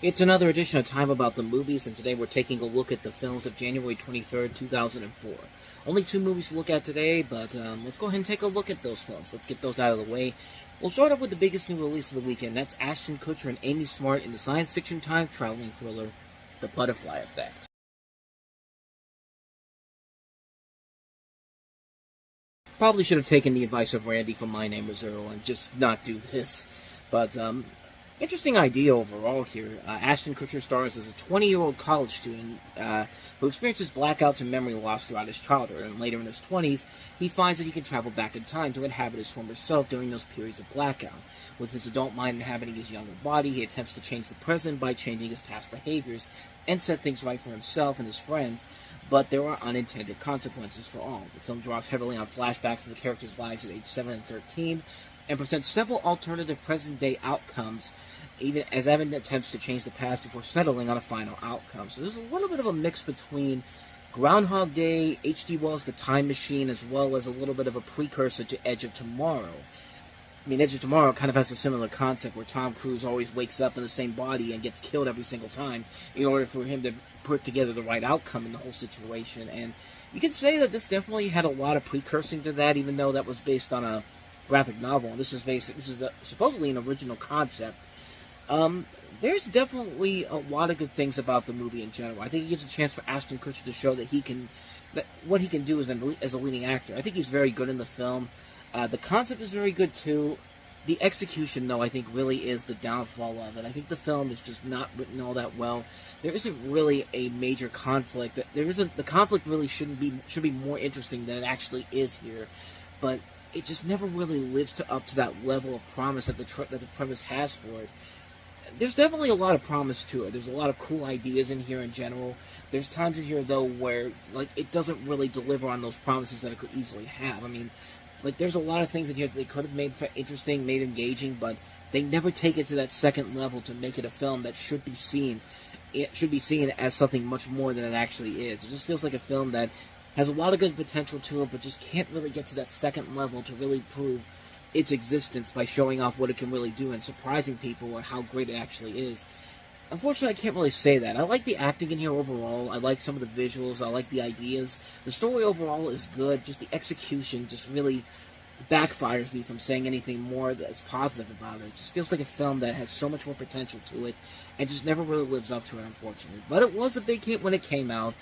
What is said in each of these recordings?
It's another edition of Time About the Movies, and today we're taking a look at the films of January 23rd, 2004. Only two movies to look at today, but let's go ahead and take a look at those films. Let's get those out of the way. We'll start off with the biggest new release of the weekend. That's Ashton Kutcher and Amy Smart in the science fiction time-traveling thriller, The Butterfly Effect. Probably should have taken the advice of Randy from My Name is Earl and just not do this, but interesting idea overall here. Ashton Kutcher stars as a 20-year-old college student who experiences blackouts and memory loss throughout his childhood, and later in his 20s, he finds that he can travel back in time to inhabit his former self during those periods of blackout. With his adult mind inhabiting his younger body, he attempts to change the present by changing his past behaviors and set things right for himself and his friends, but there are unintended consequences for all. The film draws heavily on flashbacks of the characters' lives at age 7 and 13, and presents several alternative present-day outcomes, even as Evan attempts to change the past before settling on a final outcome. So there's a little bit of a mix between Groundhog Day, H.G. Wells' The Time Machine, as well as a little bit of a precursor to Edge of Tomorrow. I mean, Edge of Tomorrow kind of has a similar concept where Tom Cruise always wakes up in the same body and gets killed every single time in order for him to put together the right outcome in the whole situation. And you can say that this definitely had a lot of precursing to that, even though that was based on a graphic novel. And this is supposedly an original concept. There's definitely a lot of good things about the movie in general. I think it gives a chance for Ashton Kutcher to show that what he can do as a leading actor. I think he's very good in the film. The concept is very good too. The execution, though, I think really is the downfall of it. I think the film is just not written all that well. There isn't really a major conflict. The conflict really should be more interesting than it actually is here, but it just never really lives up to that level of promise that the premise has for it. There's definitely a lot of promise to it. There's a lot of cool ideas in here in general. There's times in here, though, where it doesn't really deliver on those promises that it could easily have. I mean, there's a lot of things in here that they could have made interesting, made engaging, but they never take it to that second level to make it a film that should be seen. It should be seen as something much more than it actually is. It just feels like a film that has a lot of good potential to it, but just can't really get to that second level to really prove its existence by showing off what it can really do and surprising people and how great it actually is. Unfortunately, I can't really say that. I like the acting in here overall. I like some of the visuals. I like the ideas. The story overall is good. Just the execution just really backfires me from saying anything more that's positive about it. It just feels like a film that has so much more potential to it and just never really lives up to it, unfortunately. But it was a big hit when it came out,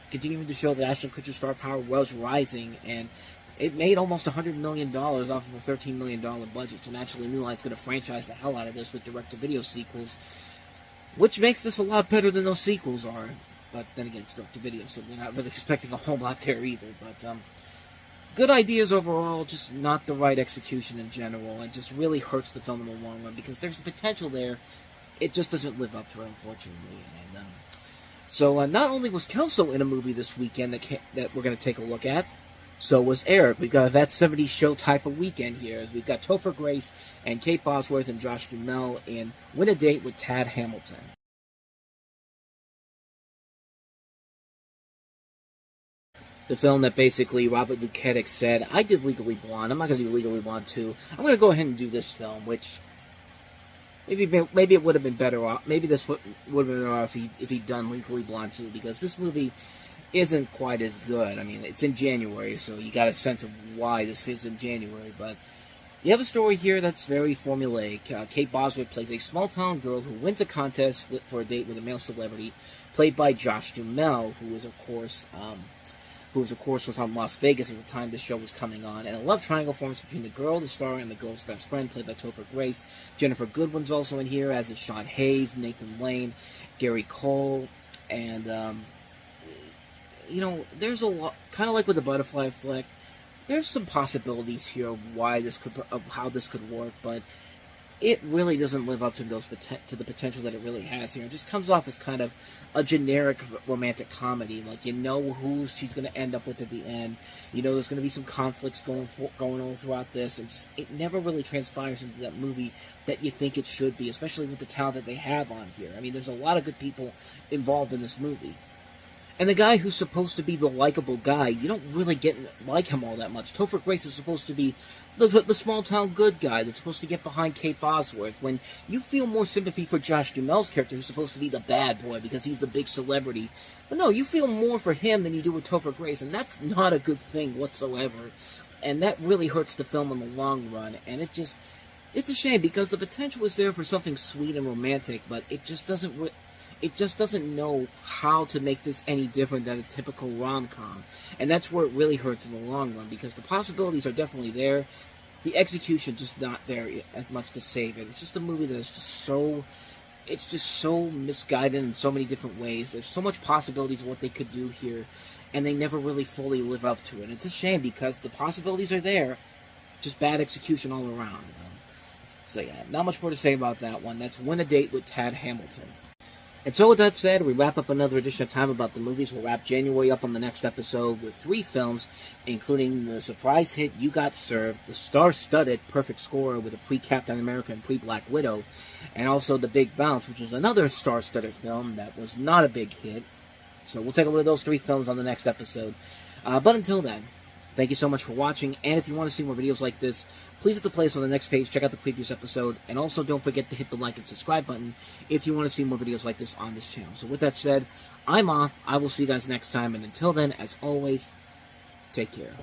continuing to show that Ashton Kutcher's star power was rising, and it made almost $100 million off of a $13 million budget, so naturally New Line's going to franchise the hell out of this with direct-to-video sequels, which makes this a lot better than those sequels are. But then again, it's direct-to-video, so we're not really expecting a whole lot there either. But good ideas overall, just not the right execution in general. It just really hurts the film in the long run because there's potential there. It just doesn't live up to it, unfortunately. And so not only was Kelso in a movie this weekend that we're going to take a look at, so was Eric. We've got that 70s show type of weekend here, as we've got Topher Grace and Kate Bosworth and Josh Duhamel in Win a Date with Tad Hamilton. The film that basically Robert Luketic said, I did Legally Blonde, I'm not going to do Legally Blonde 2, I'm going to go ahead and do this film, which maybe it would have been better off, maybe this would have been better off if he'd done Legally Blonde 2, because this movie isn't quite as good. I mean, it's in January, so you got a sense of why this is in January, but you have a story here that's very formulaic. Kate Bosworth plays a small-town girl who wins a contest for a date with a male celebrity, played by Josh Duhamel, who was, of course, was on Las Vegas at the time this show was coming on, and a love triangle forms between the girl, the star, and the girl's best friend, played by Topher Grace. Jennifer Goodwin's also in here, as is Sean Hayes, Nathan Lane, Gary Cole, and there's a lot, kind of like with the Butterfly Effect, there's some possibilities here of how this could work, but it really doesn't live up to the potential that it really has here. It just comes off as kind of a generic romantic comedy. Who she's going to end up with at the end. There's going to be some conflicts going on throughout this, and it never really transpires into that movie that you think it should be, especially with the talent that they have on here. I mean, there's a lot of good people involved in this movie. And the guy who's supposed to be the likable guy, you don't really like him all that much. Topher Grace is supposed to be the small-town good guy that's supposed to get behind Kate Bosworth, when you feel more sympathy for Josh Duhamel's character, who's supposed to be the bad boy because he's the big celebrity. But no, you feel more for him than you do with Topher Grace, and that's not a good thing whatsoever. And that really hurts the film in the long run, and it's a shame, because the potential is there for something sweet and romantic, but it just doesn't know how to make this any different than a typical rom-com. And that's where it really hurts in the long run, because the possibilities are definitely there. The execution just not there as much to save it. It's just a movie that is just so misguided in so many different ways. There's so much possibilities of what they could do here, and they never really fully live up to it. It's a shame, because the possibilities are there, just bad execution all around. So yeah, not much more to say about that one. That's Win a Date with Tad Hamilton. And so with that said, we wrap up another edition of Time About the Movies. We'll wrap January up on the next episode with 3 films, including the surprise hit You Got Served, the star-studded Perfect Score with a pre-Captain America and pre-Black Widow, and also The Big Bounce, which is another star-studded film that was not a big hit. So we'll take a look at those 3 films on the next episode. But until then, thank you so much for watching, and if you want to see more videos like this, please hit the playlist on the next page, check out the previous episode, and also don't forget to hit the like and subscribe button if you want to see more videos like this on this channel. So with that said, I'm off. I will see you guys next time, and until then, as always, take care.